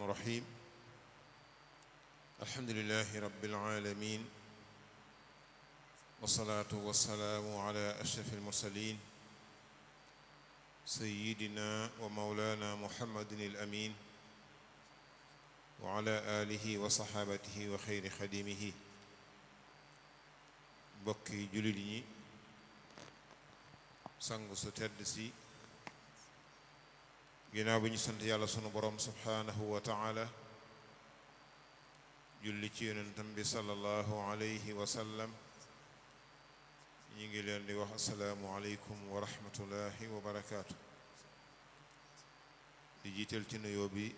الرحيم الحمد لله رب العالمين والصلاة والسلام على أشرف المرسلين سيدنا ومولانا محمد الأمين وعلى آله وصحابته وخير خديمه bokki jullit ñi sang su tedd si ginnaaw bi ñu sant yàlla sunu borom subhanahu wa ta'ala julli ci yonentam bi sallallahu alayhi wa sallam ñi ngi leen di wax assalaamu aleykum wa rahmatullahi wa barakaatu di jiital ci nuyoo bi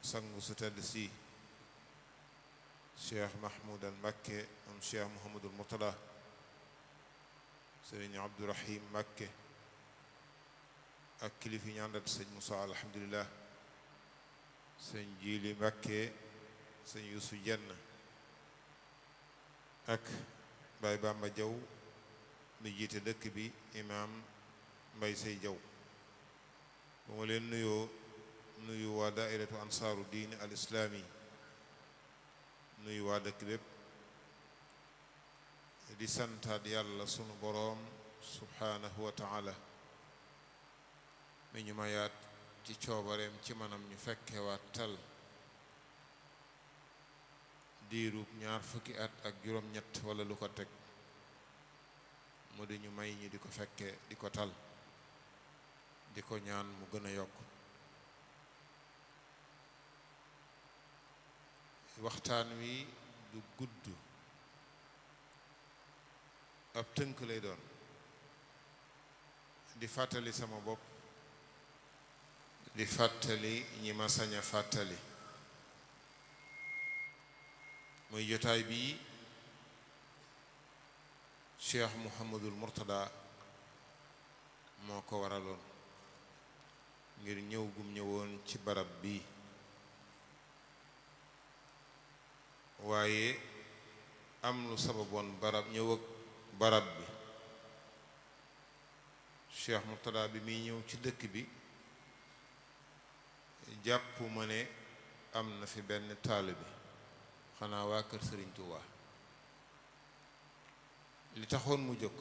sang su tedd si cheikh mahmoudan Mbakke am cheikh Mouhamadul Murtada sëriñ Abdourahim Mbakke ak kilifa yi ñu àndat sëñ Moussa alhamdulillah sëñ Jili Mbakke sëñ Yuusu Jenn ak Baay Bamba Jaw mi jiite dëkk bi imaam Mbay Sey Jaw bu ma leen nuyu waa daairatu ansaaru diin al islaami nuyu waa dëkk bépp di santaat yàlla sunu boroom subhanahu wa ta'ala mi ñu mayaat ci coobareem ci manam ñu fekkewaat tal diirub 20 fukki at ak juróom-ñett wala lu ko teg mu di ñu may ñi di ko fekke di ko tal di ko ñaan mu gën a yokk waxtaan wi du gudd ab tënk lay doon di fàttali sama bopp di fàttali ñi ma sañ a fàttali muy jotaay bii Cheikh Mouhamadul Murtada moo ko waraloon ngir ñëw gum ñëwoon ci barab bii waaye am lu sababoon ñëw ak barab bi Cheikh Murtada bi muy ñëw ci dëkk bi jàpp ma ne am na fi benn taalibe xanaa waa kër Sëriñ Tuubaa li taxoon mu jóg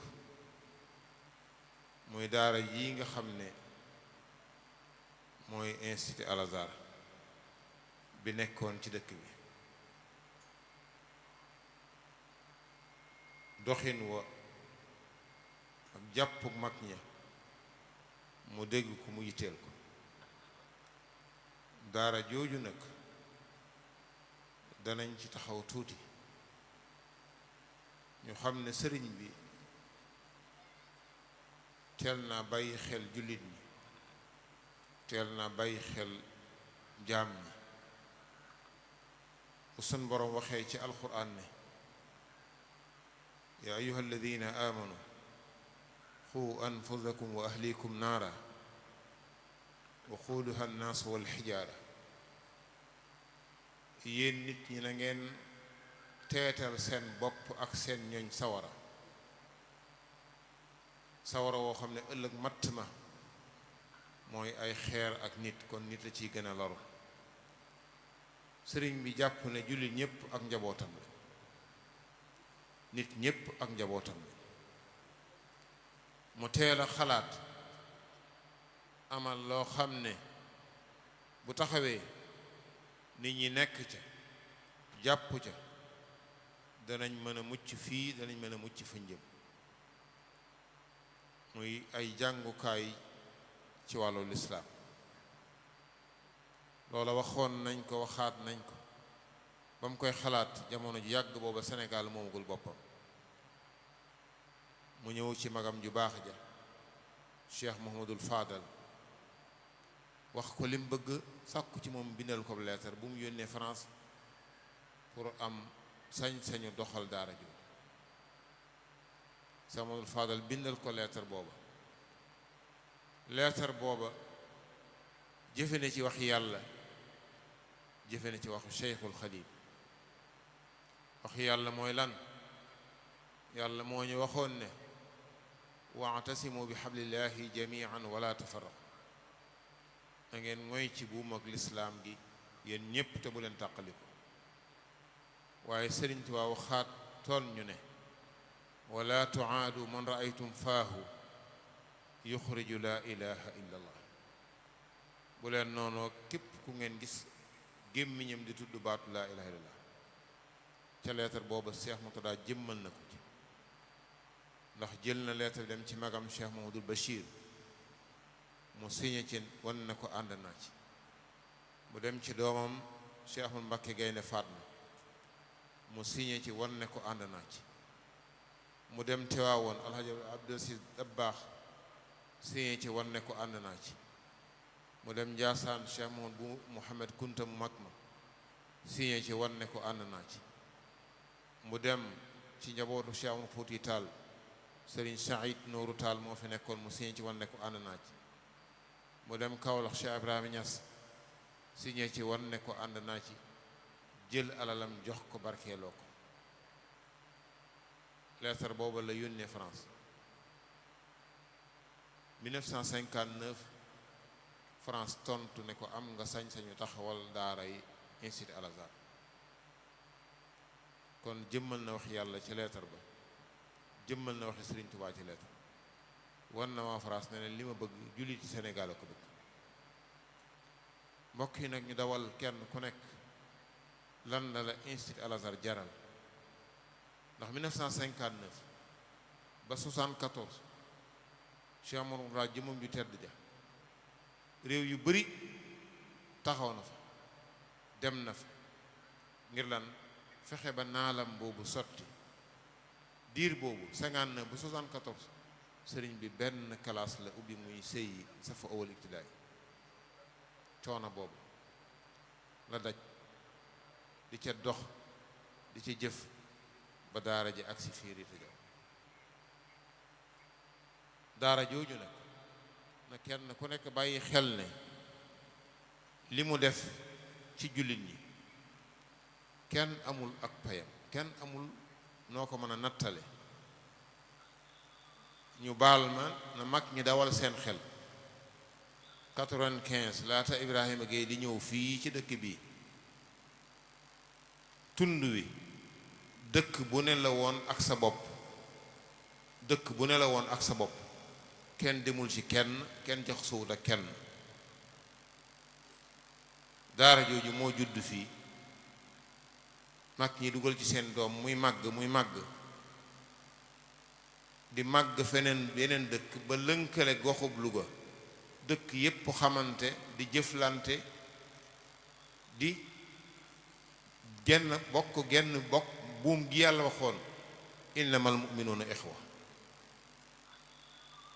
mooy daara yi nga xam ne mooy institut Al Azhar bi nekkoon ci dëkk bi doxin wa ak jàpp mag ña mu dégg ko mu yitteel ko daara jooju nag danañ ci taxaw tuuti ñu xam ne sëriñ bi teel naa bàyyi xel jullit ñi teel naa bàyyi xel jaam ñi bu sun boroom waxee ci alquran ne yaa ayuha alladina amanu qu anfusakum wa ahlikum naara waquuduha annaasu walxijaara yéen nit ñi na ngeen teetal seen bopp ak seen ñoñ sawara woo xam ne ëllëg matt ma mooy ay xeer ak nit kon nit la ciy gën a loru sëriñ bi jàpp ne jullit ñépp ak njabootam la nit ñépp ak njabootam la mu teel a xalaat amal loo xam ne bu taxawee nit ñi nekk ca jàpp ca danañ mën a mucc fii danañ mën a mucc fa njëm muy ay jàngukaay ci wàllu lislaam loola waxoon nañ ko waxaat nañ ko ba mu koy xalaat jamono ju yàgg booba Sénégal moomagul boppam mu ñëw ci magam ju baax ja Cheikh Mouhamadul Fadal wax ko lim bëgg sàkku ci moom bindal ko leetar bu mu yónnee France pour am sañ-sañu doxal daara jooju Cheikh Mouhamadul Fadal bindal ko leetar booba jëfe na ci wax yàlla jëfe na ci waxu Cheikhul Xadim wax yàlla mooy lan yàlla moo ñu waxoon ne wa'tasimu bi hablillahi jami'an wala tafarraqu na ngeen ngoy ci buum ak lislaam gi yéen ñépp te bu leen tàqaliko waaye Sëriñ Tuubaa waxaat toon ñu ne wala tuaadu man raaytum faahu yuxriju laa ilaha illa allah bu leen noonoo képp ku ngeen gis gémmiñam di tudd baatu laa ilaha illa allah ca leetar booba Cheikh Murtada jëmmal na ko ci ndax jël na leetar dem ci magam Cheikh Mahamadul Bachir mu signé ci wan na ko ànd naa ci mu dem ci doomam Cheikh Ahmad Mbakke Gaynde Fatma mu signé ci wan ne ko ànd naa ci mu dem Tiwaawoon Alhaji Abdou Aziz Dabbaax signé ci wan ne ko ànd naa ci mu dem Njaasaan Cheikh Mahamad bu Mouhamed Kunta mu mag ma signé ci wan ne ko ànd naa ci mu dem ci njabootu Cheikh Omar Fouti Tall Serigne Saïd Nooru Tall moo fi nekkoon mu signé ci wan ne ko ànd naa ci mu dem Kaolack Cheikh Ibrahima Niass signé ci wan ne ko ànd naa ci jël alalam jox ko barkeeloo ko leetar booba la yónnee France 1959 France tontu ne ko am nga sañ-sañu taxawal daara yi Institut Al Azhar kon jëmmal na wax yàlla ci leetar ba jëmmal na waxi Sëriñ Tuubaa ci leetar wan na waa France ne leen li ma bëgg julliti Sénégal a ko bëgg mbokk yi nag ñu dawal kenn ku nekk lan la Institut Al Azhar jaral ndax 1959 ba 74 Cheikh Amadou Mourtada jëmam ju tedd ja réew yu bari taxaw na fa dem na fa ngir lan fexe ba naalam boobu sotti diir boobu 59 ba 74 sëriñ bi benn classe la ubbi muy sëyi safa awal ibtidaay coono boobu la daj di ca dox di ca jëf ba daara ji agsi fii Riita Jaw daara jooju nag na kenn ku nekk bàyyi xel ne li mu def ci jullit ñi kenn amul ak payam kenn amul noo ko mën a nattale ñu baal ma na mag ñi dawal seen xel 95 laata Ibrahima Gueye di ñëw fii ci dëkk bi tund wi dëkk bu ne la woon ak sa bopp dëkk bu ne la woon ak sa bopp kenn demul ci kenn jox suwut ak kenn daara jooju moo judd fii mag ñi dugal ci seen doom muy màgg di màgg feneen yeneen dëkk ba lënkale goxub Louga dëkk yépp xamante di jëflante di genn bokk buum gi yàlla waxoon innamal mu'minuuna ixwa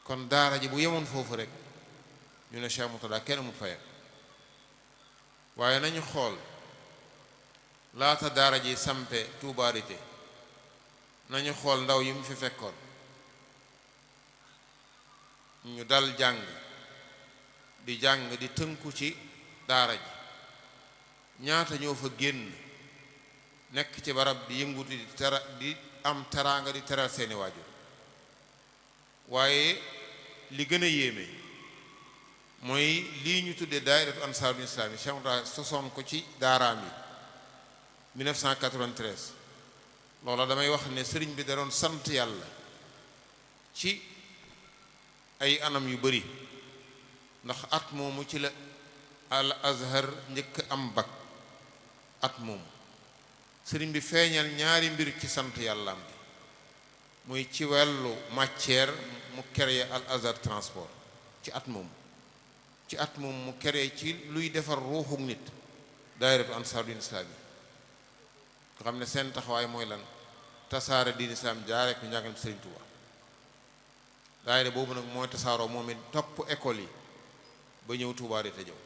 kon daara ji bu yemoon foofu rek ñu ne Cheikh Murtada kenn amul fayam waaye nañu xool laata daara ji sampe Touba Rité nañu xool ndaw yi mu fi fekkoon ñu dal jàng di tënku ci daara ji ñaata ñoo fa génn nekk ci barab di yëngutu di am teraanga di teral seeni waajur waaye li gën a yéeme mooy lii ñu tuddee daayiratu ansaarul islaami Cheikh Murtada sosoon ko ci daaraam yi 1993 loola damay wax ne sëriñ bi da doon sant yàlla ci ay anam yu bari ndax at moomu ci la Al Azhar njëkk am bac at moomu sëriñ bi feeñal ñaari mbir ci sant yàllaam bi muy ci wàllu matière mu créé Al Azhar transport ci at moomu mu créé ci luy defar ruuxuk nit daayiratu ansaarul islaami nga xam ne seen taxawaay mooy lan tasaare diin islaam jaare ko njàngalem Sëriñ Tuubaa daayira boobu nag mooy tasaaroo moom it topp école yi ba ñëw Touba Rité Jaw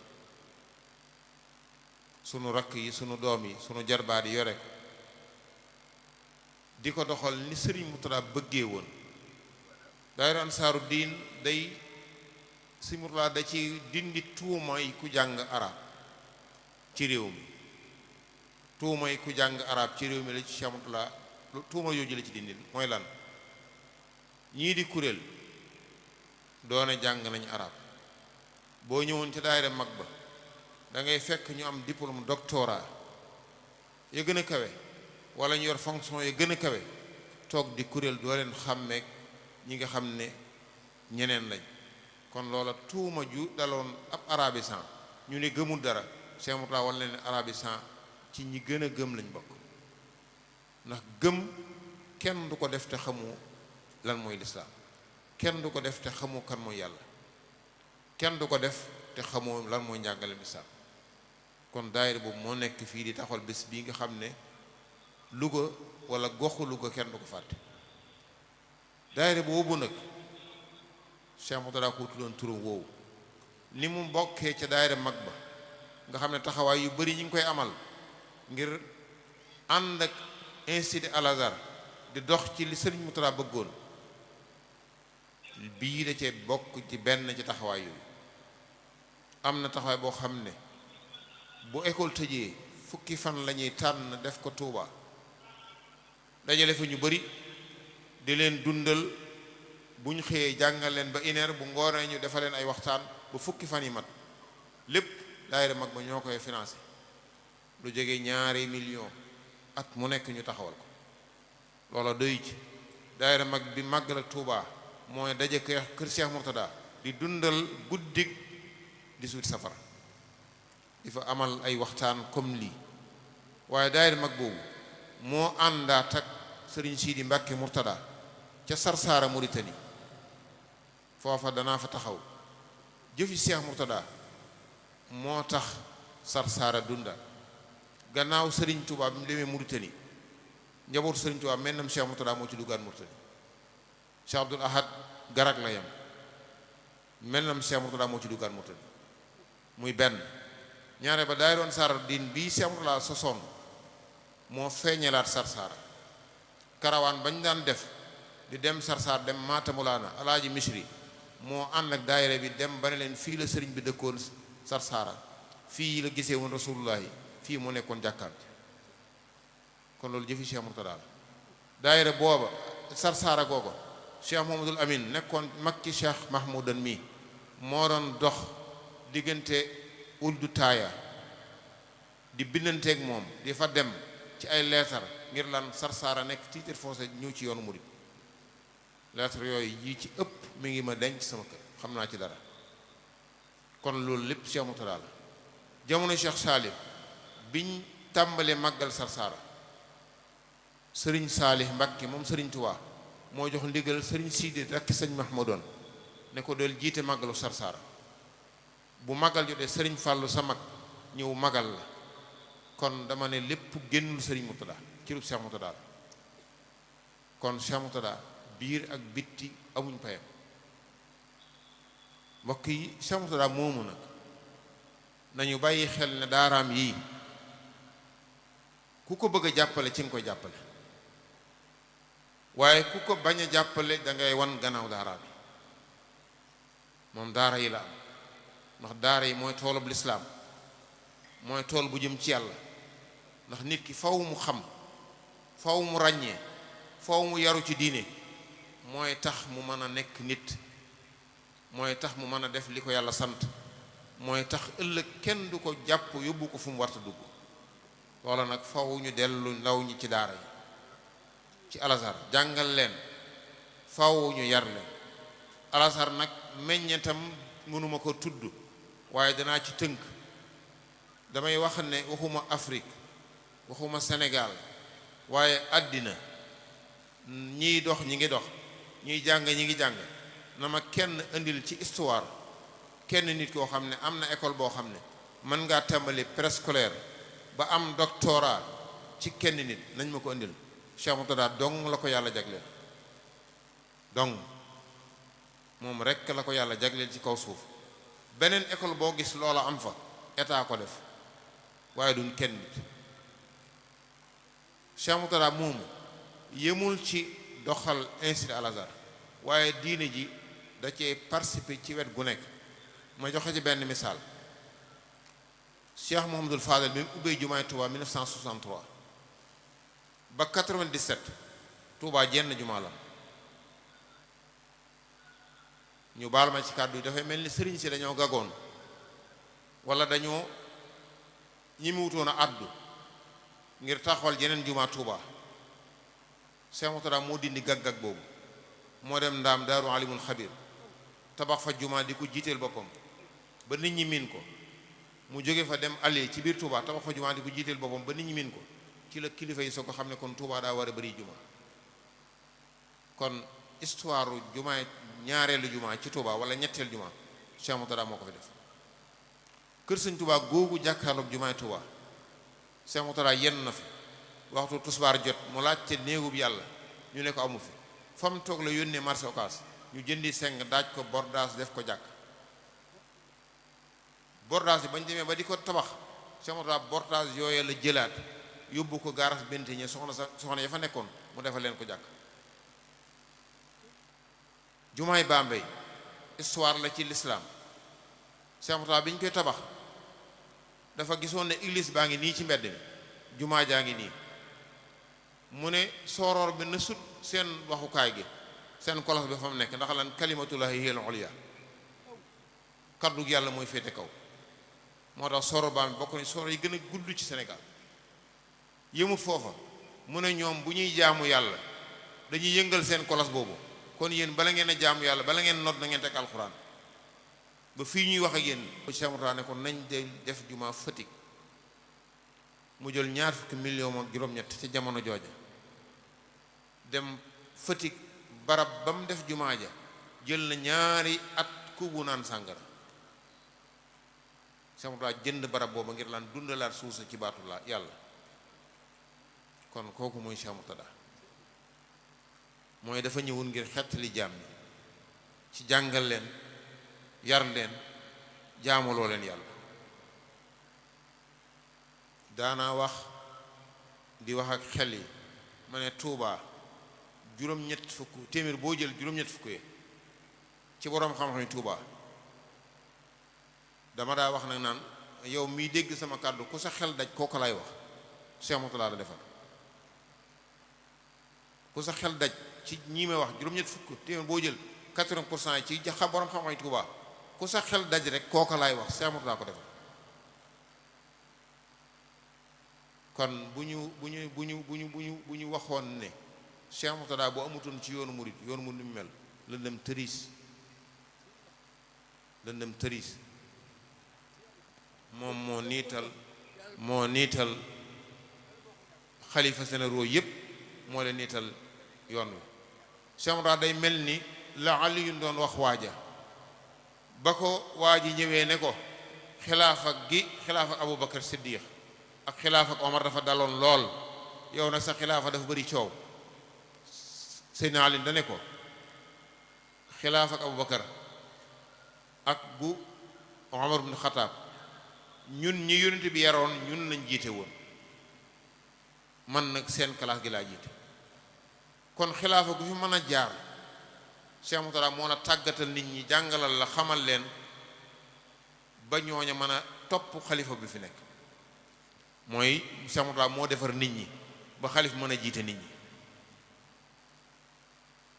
sunu rakk yi sunu doom yi sunu jarbaat yi yore ko di ko doxal ni Sëriñ Murtada bëggee woon daayira ansaaru diin day Sëriñ Murtada da ci dindi tuuma yi ku jàng arab ci réew mi tuuma yi ku jàng arab ci réew mi la ci Cheikh Murtada tuuma yooju la ci dindi mooy lan ñii di kuréel doone jàng nañ arab boo ñëwoon ci daayira mag ba da ngay fekk ñu am diplôme doctorat ya gën a kawe wala ñu yor fonction ya gën a kawe toog di kuréel doo leen xàmmeek ñi nga xam ne ñeneen lañ. kon loola tuuma ju daloon ab arabisan ñu ne gëmul dara Cheikh Mourtada wala leen arabisan ci ñi gën a gëm lañ bokk, ndax gëm kenn du ko def te xamu lan mooy lislaam, kenn du ko def te xamu kan mooy yàlla, kenn du ko def te xamoo lan mooy njàngale lislaam. kon daayira boobu moo nekk fii di taxawal bés bii nga xam ne Louga wala goxu Louga kenn du ko fàtte. daayira boobu nag Cheikh Mourtada ko tuddoon turam woowu ni mu bokkee ca daayira mag ba nga xam ne taxawaay yu bari ñu ngi koy amal ngir ànd ak institut Al Azhar di dox ci li Sëriñ Mourtada bëggoon, bii da cee bokk ci benn ci taxawaay yooyu. am na taxawaay boo xam ne bu école tëjee fukki fan la ñuy tànn def ko Touba dajale fa ñu bari di leen dundal bu ñu xëyee jàngal leen ba une heure, bu ngoonee ñu defal leen ay waxtaan ba fukki fan yi mat. lépp daayira mag ba ñoo koy financé lu jege 2 millions at mu nekk ñu taxawal ko. loola doy ci daayira mag bi màggal ak Touba mooy daje kër Cheikh Mourtada di dundal guddik 18 safar di fa amal ay waxtaan comme lii. waaye daayira mag boobu moo àndaat ak Sëriñ Sidi Mbàkke Mourtada ca Sarsara Mauritanie, foofa danaa fa taxaw. jëfi Cheikh Mourtada moo tax Sarsara dunda. gannaaw Sëriñ Touba bi mu demee Mauritanie njabootu Sëriñ Touba mennam Cheikh Mourtada moo ci duggaan Mauritanie. Cheikh Abdoul Ahad Garak la yam mennam Cheikh Mourtada moo ci duggaan Mauritanie. muy benn. ñaare ba daay doon Ansaaru Diin bii Cheikh Mourtada sosoon moo feeñalaat Sarsara. karawaan bañ daan def di dem Sarsara dem Maatamulaana Alaaji Misri moo ànd ak daayira bi dem ba ne leen fii la sëriñ bi dëkkoon Sarsara, fii la gisee woon Rasulullahi, fii mu nekkoon jàkkaam. kon loolu jëfi Cheikh Mourtada la. daayira booba Sarsara googu Cheikh Mouhamadoul Amine nekkoon mag ci Cheikh Mahmoudan mi moo doon dox diggante Uldu Taaya di bindanteeg moom di fa dem ci ay leetar ngir lan Sarsara nekk titre foncier ñëw ci yoonu murid. leetar yooyu yi ci ëpp mi ngi ma denc sama kër, xam naa ci dara. kon loolu lépp Cheikh Mourtada la. jamono Cheikh Salih biñ tàmbalee màggal Sarsara Sëriñ Salih Mbàkke moom Sëriñ Tuubaa moo jox ndigal Sëriñ Sidi rekk sëñ Mahmoudoon ne ko del jiite màggalu Sarsara. bu màggal jotee Sëriñ Fàllu sa mag ñëw màggal la. kon dama ne lépp génnul Sëriñ Mourtada ci lu Cheikh Mourtada la. kon Cheikh Mourtada biir ak bitti amuñ payam. mbokk yi Cheikh Mourtada moomu nag nañu bàyyi xel ne daaraam yii ku ko bëgg a jàppale ci nga koy jàppale, waaye ku ko bañ a jàppale dangay wan gannaaw daaraam yi. moom daara yi la am, ndax daara yi mooy toolub lislaam, mooy tool bu jëm ci yàlla. ndax nit ki faw mu xam, faw mu ràññee, faw mu yaru ci diine, mooy tax mu mën a nekk nit, mooy tax mu mën a def li ko yàlla sant, mooy tax ëllëg kenn du ko jàpp yóbbu ko fu mu warta dugg. loola nag faw ñu dellu ndaw ñi ci daara yi ci Al Azhar jàngal leen, faw ñu yar leen. Al Azhar nag meññetam mënuma ko tudd waaye danaa ci tënk. damay wax ne waxuma Afrique, waxuma Sénégal, waaye àddina ñiy dox ñi ngi dox, ñiy jàng ñi ngi jàng. na ma kenn indil ci histoire kenn nit koo xam ne am na école boo xam ne mën ngaa tàmbali préscolaire ba am doctorat ci kenn nit, nañ ma ko indil. Cheikh Mourtada dong la ko yàlla jagleel, dong moom rekk la ko yàlla jagleel ci kaw suuf. beneen école boo gis loola am fa état ko def, waaye duñ kenn nit. Cheikh Mourtada moomu yemul ci doxal institut Al Azhar, waaye diine ji da cee participer ci wet gu nekk. ma joxe ci benn misaal. Cheikh Mouhamadoul Fadel bi mu ubbee jumaay Touba 1963 ba 97 Touba jenn jumaa la. ñu baal ma ci kàddu yi dafay mel ni sëriñ si dañoo gagoon wala dañoo ñi mu wutoon a àddu ngir taxawal jeneen jumaa Tuuba Cheikh Mourtada moo dindi gag-gag boobu moo dem ndaam daaru alimul xabir tabax fa jumaa di ko jiiteel boppam ba nit ñi miin ko mu jóge fa dem Alieu ci biir Touba tabax fa jumaa di ko jiiteel boppam ba nit ñi miin ko ci la kilifa yi soo ko xam ne kon Touba daa war a bëri jumaa kon histoire jumaa ñaareelu jumaa ci Touba wala ñetteel jumaa Cheikh Mourtada moo ko fi def kër sëñ Touba googu jàkkaarloog jumaay Touba Cheikh Mourtada yenn na fi waxtu tusbaar jot mu laajte néegub yàlla ñu ne ko amu fi fa mu toog la yónnee marché Ocass ñu jëndi seng daaj ko bordaas def ko jàkk bordaas yi bañ demee ba di ko tabax Cheikh Mourtada bordaas yooyu la jëlaat yóbbu ko gaaras bente ñe soxna ya fa nekkoon mu defal leen ko jàkk jumaay Bambey histoire la ci l'islam Cheikh Mourtada bi ñu koy tabax dafa gisoon ne église baa ngi nii ci mbedd mi jumaa jaa ngi nii mu ne sooroor bi na sut seen waxukaay gi seen kolos bi fa mu nekk ndax lan kalimatullahi hiya al-ulya kaddu gi yàlla mooy féete kaw moo tax sooroor baa mi bokk ne sooroor yi gën a gudd ci Sénégal yëmut foofa mu ne ñoom bu ñuy jaamu yàlla dañuy yëngal seen kolos boobu kon yéen bala ngeen a jaamu yàlla bala ngeen nodd na ngeen teg alxuraan ba fii ñuy wax ak yéen Cheikh Mourtada ne ko nañ de def jumaa Fatick mu jël 20 millions ak juróom-ñett ci jamono jooja dem Fatick barab ba mu def jumaa ja jël na ñaari at kubu naan sàngara Cheikh Mourtada jënd barab booba ngir laan dundalaat suusa ci baatu la yàlla kon kooku mooy Cheikh Mourtada mooy dafa ñëwul ngir xettali jaam ñi ci jàngal leen yar leen jaamuloo leen yàlla daana wax di wax ak xel yi ma ne Tuubaa juróom-ñett fukk téeméer boo jël juróom-ñett fukk yi ci boroom xam-xam yi Tuubaa dama daa wax nag naan yow miy dégg sama kàddu ku sa xel daj kooku lay wax Cheikh Mourtada la defal ku sa xel daj ci ñi may wax juróom-ñett fukk téeméer boo jël 80% yi ci jaxa boroom xam-xam yi Tuubaa ku sa xel daj rek kooka laay wax Cheikh Mourtada ko defal kon bu ñu waxoon ne Cheikh Mourtada bu amutoon ci yoonu murid mu mel lëndëm tëriis moom moo niital xalifa généraux yépp moo leen niital yoon wi Cheikh Mourtada day mel ni la Ali yu doon wax waaja ba ko waa ji ñëwee ne ko xilaafa Abu Bakar Siddiq ak xilaafa ak Omar dafa daloon lool yow nag sa xilaafa dafa bari coow Seydina Ali da ne ko xilaafa ak Abu Bakar ak bu Omar ibn Khattab ñun ñi yonent bi yaroon ñun lañ jiite woon man nag seen classe gi laa jiite kon xilaafa gu fi mën a jaar Cheikh Mourtada moo la tàggatal nit ñi jàngalal la xamal leen ba ñooña mën a topp xalifa bi fi nekk mooy Cheikh Mourtada moo defar nit ñi ba xalif mën a jiite nit ñi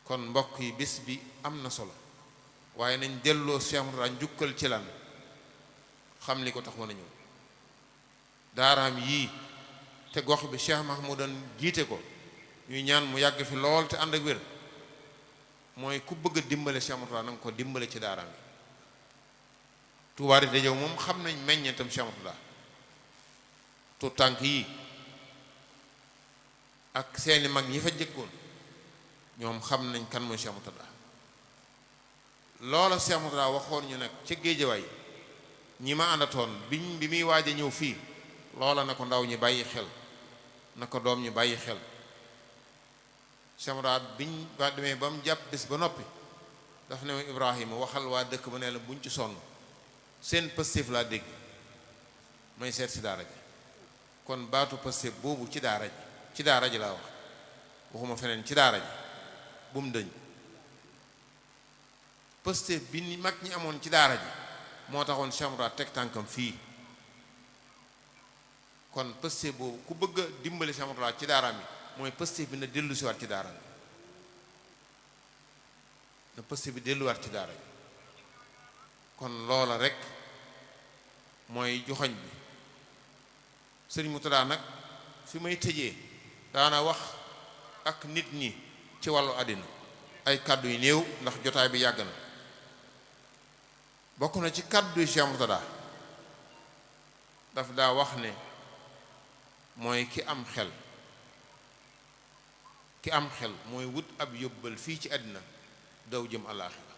kon mbokk yi bés bi am na solo waaye nañ delloo Cheikh Mourtada njukkal ci lan xam li ko taxoon a ñëw daaraam yii te gox bi Cheikh Mahmoudan jiite ko ñuy ñaan mu yàgg fi lool te ànd ak wér mooy ku bëgg a dimbale Cheikh Mourtada na nga ko dimbale ci daaraam yi Touba de yow moom xam nañ meññeetam Cheikh Mourtada tu tànk yi ak seeni mag ñi fa jëkkoon ñoom xam nañ kan mooy Cheikh Mourtada loola Cheikh Mourtada waxoon ñu nag ca Géejawaay ñi ma àndatoon bi muy waaj a ñëw fii loola na ko ndaw ñi bàyyi xel na ko doom ñi bàyyi xel Cheikh Mourtada biñ ba demee ba mu jàpp bés ba noppi daf ne Ibrahima waxal waa dëkk ba ne la buñ ci sonn seen pëstéef laa dégg may seet si daara ji kon baatu pëstéef boobu ci daara ji laa wax waxuma feneen ci daara ji bu mu dëñ pëstéef bi ni mag ñi amoon ci daara ji moo taxoon Cheikh Mourtada teg tànkam fii kon pëstéef boobu ku bëgg a dimbali Cheikh Mourtada ci daaraam yi mooy pëstéef bi na dellu siwaat ci daara bi na pëstéef bi delluwaat ci daara bi kon loola rek mooy joxoñ bi. sëriñ Murtada nag fi may tëjee daana wax ak nit ñi ci wàllu àddina ay kàddu yu néew ndax jotaay bi yàgg na. bokk na ci kàddu yu Cheikh Murtada daf daa wax ne mooy ki am xel mooy wut ab yóbbal fii ci àddina daw jëm alaaxira.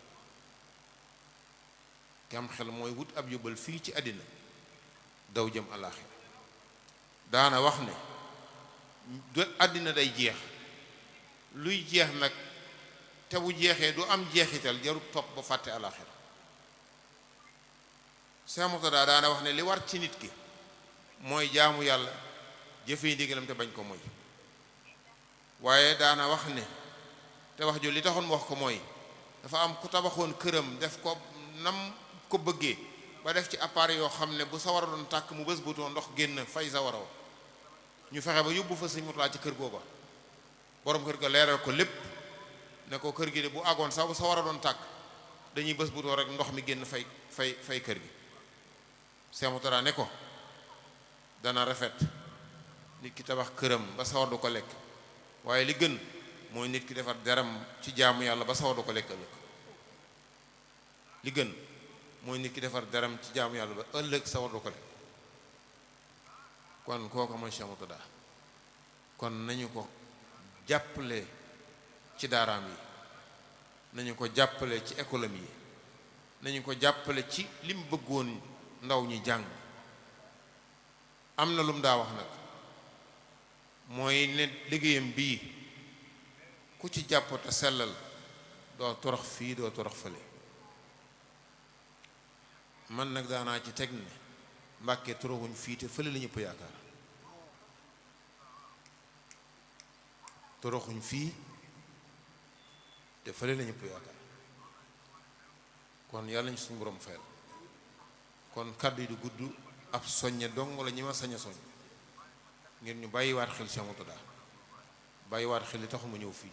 ki am xel mooy wut ab yóbbal fii ci àddina daw jëm alaaxira. daana wax ne àddina day jeex, luy jeex nag te bu jeexee du am jeexital jarut topp ba fàtte alaaxira. Cheikh Murtada daana wax ne li war ci nit ki mooy jaamu yàlla, jëfee ndigalam te bañ ko moy. waaye daana wax ne te wax jo li taxoon mu wax ko mooy dafa am ku tabaxoon këram def ko nam ko bëggee ba def ci appareil yoo xam ne bu sawara doon tàkk mu bës butoo ndox génn fay sawara wa. ñu fexe ba yóbbu fa sëñ Murtada ci kër googa, borom kër ga leeral ko lépp ne ko kër gi de bu àggoon sax bu sawara doon tàkk dañuy bës butoo rek ndox mi génn fay kër gi. Cheikh Murtada ne ko dana rafet nit ki tabax këram ba sawar du ko lekk, waaye li gën mooy nit ki defar deram ci jaamu yàlla ba sawar du ko lekk ëllëg. li gën mooy nit ki defar deram ci jaamu yàlla ba ëllëg sawar du ko lekk. kon kooku mooy Cheikh Murtada. kon nañu ko jàppale ci daaraam yi, nañu ko jàppale ci école yi, nañu ko jàppale ci lim bëggoon ndaw ñi jàng. am na lu mu daa wax nag mooy ne liggéeyam bii ku ci jàpp te sellal doo torox fii doo torox fële. man nag daanaa ci teg ne Mbàkke toroxuñ fii te fële la ñëpp yaakaar. toroxuñ fii te fële la ñëpp yaakaar. kon yàlla ñu suñu borom fayal. kon kàddu yi du gudd, ab soññe dong la ñi ma sañ a soñ ngir ñu bàyyiwaat xel Cheikh Murtada, bàyyiwaat xel li taxu ma ñëw fii.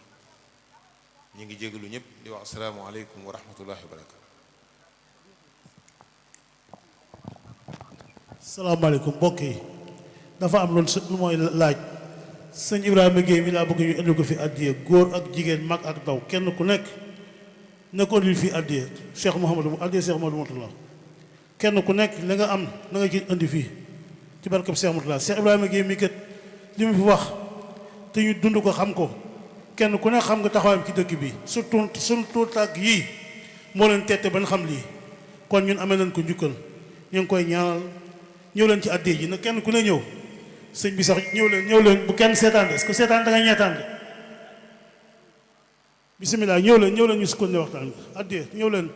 ñu ngi jégalu ñëpp di wax assalaamu aleykum wa rahmatullahi wa barakaatu. salaamaaleykum mbokk yi, dafa am loolu lu mooy laaj. sëñ Ibrahima Guèye mi laa bëgg ñu indi ko fi addiya, góor ak jigéen, mag ak ndaw, kenn ku nekk na ko indi fii addiya Cheikh Mouhamadou Mourtada. kenn ku nekk la nga am na nga ci indi fii ci barkab Cheikh Mourtada. Cheikh Ibrahima Guèye mi kat li mu fi wax te ñu dund ko xam ko, kenn ku nekk xam nga taxawaayam ci dëkk bi, surtout suñu tàgg yii moo leen tette bañ xam lii. kon ñun amee nañ ko njukkal, ñu ngi koy ñaanal. ñëw leen ci addiya ji nag kenn ku ne ñëw. sëñ bi sax ñëw leen bu kenn seetaan de, est-ce que seetaan da nga ñeetaan de. bisimilah ñëw leen ñu sukkoon ne waxtaan bi addiya ñëw leen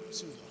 bisimilah.